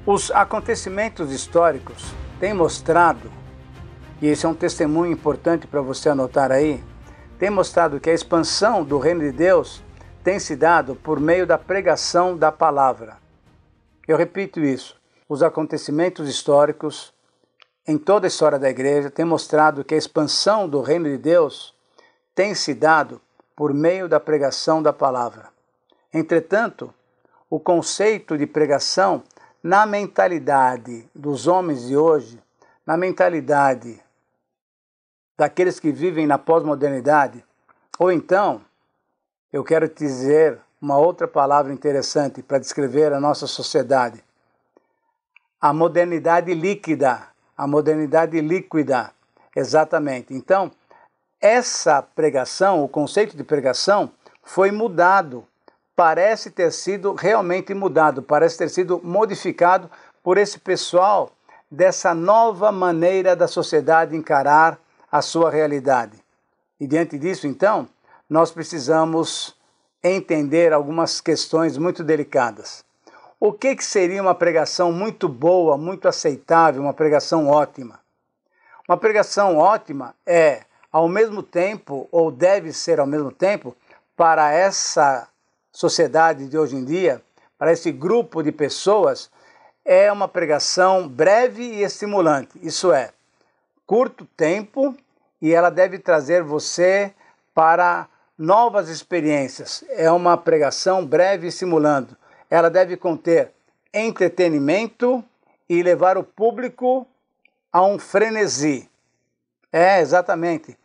Os acontecimentos históricos têm mostrado, e esse é um testemunho importante para você anotar aí, tem mostrado que a expansão do reino de Deus tem se dado por meio da pregação da palavra. Eu repito isso, os acontecimentos históricos em toda a história da igreja têm mostrado que a expansão do reino de Deus tem se dado por meio da pregação da palavra. Entretanto, o conceito de pregação na mentalidade dos homens de hoje, na mentalidade daqueles que vivem na pós-modernidade, ou então, eu quero te dizer uma outra palavra interessante para descrever a nossa sociedade, a modernidade líquida, a modernidade líquida, exatamente. Então, essa pregação, o conceito de pregação, foi mudado, parece ter sido realmente mudado, parece ter sido modificado por esse pessoal dessa nova maneira da sociedade encarar a sua realidade. E diante disso, então, nós precisamos entender algumas questões muito delicadas. O que seria uma pregação muito boa, muito aceitável, uma pregação ótima? Uma pregação ótima é, ao mesmo tempo, ou deve ser ao mesmo tempo, para essa sociedade de hoje em dia, para esse grupo de pessoas, é uma pregação breve e estimulante. Isso é, curto tempo, e ela deve trazer você para novas experiências. É uma pregação breve e estimulante. Ela deve conter entretenimento e levar o público a um frenesi. Exatamente.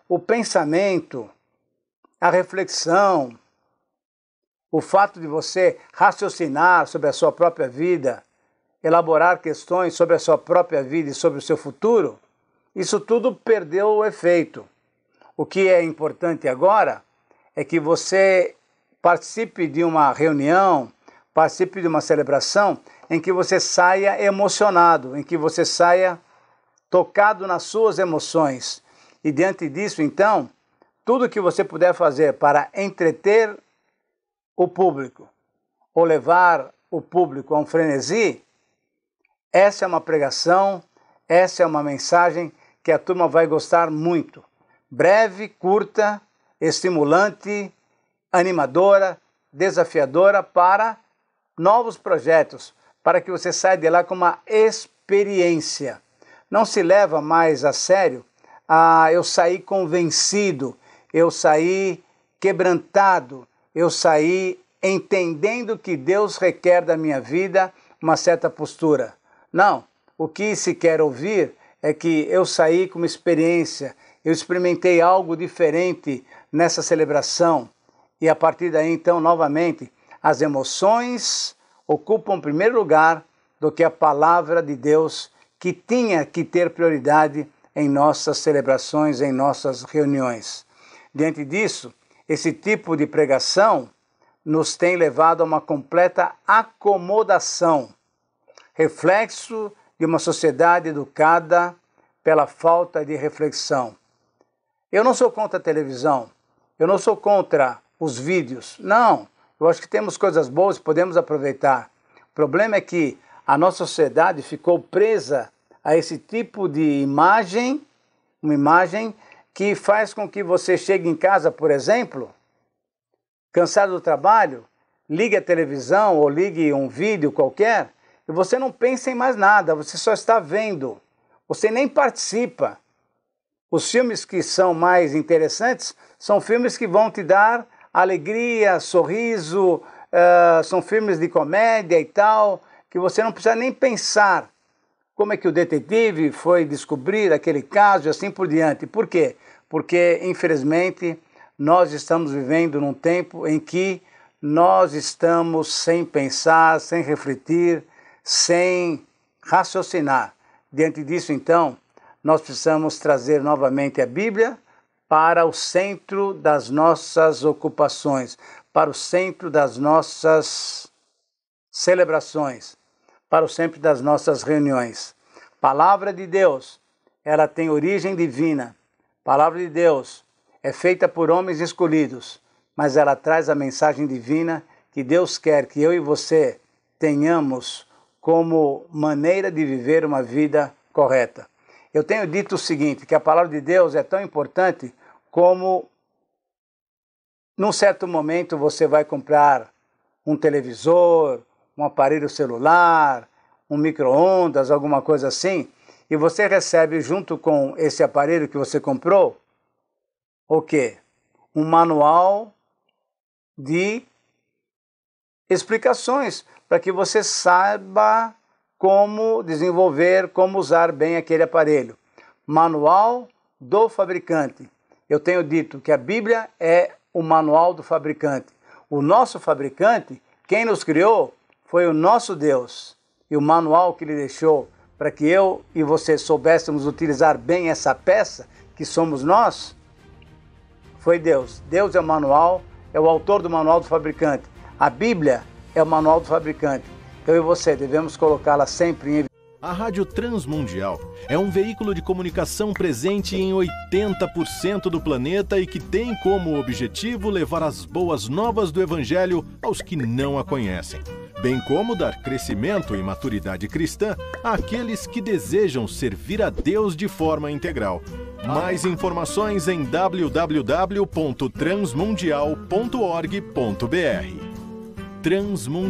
O pensamento, a reflexão, o fato de você raciocinar sobre a sua própria vida, elaborar questões sobre a sua própria vida e sobre o seu futuro, isso tudo perdeu o efeito. O que é importante agora é que você participe de uma reunião, participe de uma celebração em que você saia emocionado, em que você saia tocado nas suas emoções. E diante disso, então, tudo que você puder fazer para entreter o público ou levar o público a um frenesi, essa é uma pregação, essa é uma mensagem que a turma vai gostar muito. Breve, curta, estimulante, animadora, desafiadora para novos projetos, para que você saia de lá com uma experiência. Não se leva mais a sério eu saí convencido, eu saí quebrantado, eu saí entendendo que Deus requer da minha vida uma certa postura. Não, o que se quer ouvir é que eu saí com uma experiência, eu experimentei algo diferente nessa celebração. E a partir daí, então, novamente, as emoções ocupam primeiro lugar do que a palavra de Deus, que tinha que ter prioridade em nossas celebrações, em nossas reuniões. Diante disso, esse tipo de pregação nos tem levado a uma completa acomodação, reflexo de uma sociedade educada pela falta de reflexão. Eu não sou contra a televisão, eu não sou contra os vídeos, não. Eu acho que temos coisas boas que podemos aproveitar. O problema é que a nossa sociedade ficou presa a esse tipo de imagem, uma imagem que faz com que você chegue em casa, por exemplo, cansado do trabalho, ligue a televisão ou ligue um vídeo qualquer, e você não pensa em mais nada, você só está vendo, você nem participa. Os filmes que são mais interessantes são filmes que vão te dar alegria, sorriso, são filmes de comédia e tal, que você não precisa nem pensar como é que o detetive foi descobrir aquele caso e assim por diante. Por quê? Porque, infelizmente, nós estamos vivendo num tempo em que nós estamos sem pensar, sem refletir, sem raciocinar. Diante disso, então, nós precisamos trazer novamente a Bíblia para o centro das nossas ocupações, para o centro das nossas celebrações, para o centro das nossas reuniões. Palavra de Deus, ela tem origem divina. Palavra de Deus é feita por homens escolhidos, mas ela traz a mensagem divina que Deus quer que eu e você tenhamos como maneira de viver uma vida correta. Eu tenho dito o seguinte, que a palavra de Deus é tão importante como, num certo momento, você vai comprar um televisor, um aparelho celular, um micro-ondas, alguma coisa assim, e você recebe junto com esse aparelho que você comprou, o quê? Um manual de explicações para que você saiba como desenvolver, como usar bem aquele aparelho. Manual do fabricante. Eu tenho dito que a Bíblia é o manual do fabricante. O nosso fabricante, quem nos criou, foi o nosso Deus. E o manual que ele deixou para que eu e você soubéssemos utilizar bem essa peça, que somos nós, foi Deus. Deus é o manual, é o autor do manual do fabricante. A Bíblia é o manual do fabricante. Eu e você devemos colocá-la sempre em evidência. A Rádio Transmundial é um veículo de comunicação presente em 80% do planeta e que tem como objetivo levar as boas novas do Evangelho aos que não a conhecem, bem como dar crescimento e maturidade cristã àqueles que desejam servir a Deus de forma integral. Mais informações em www.transmundial.org.br. Transmundial.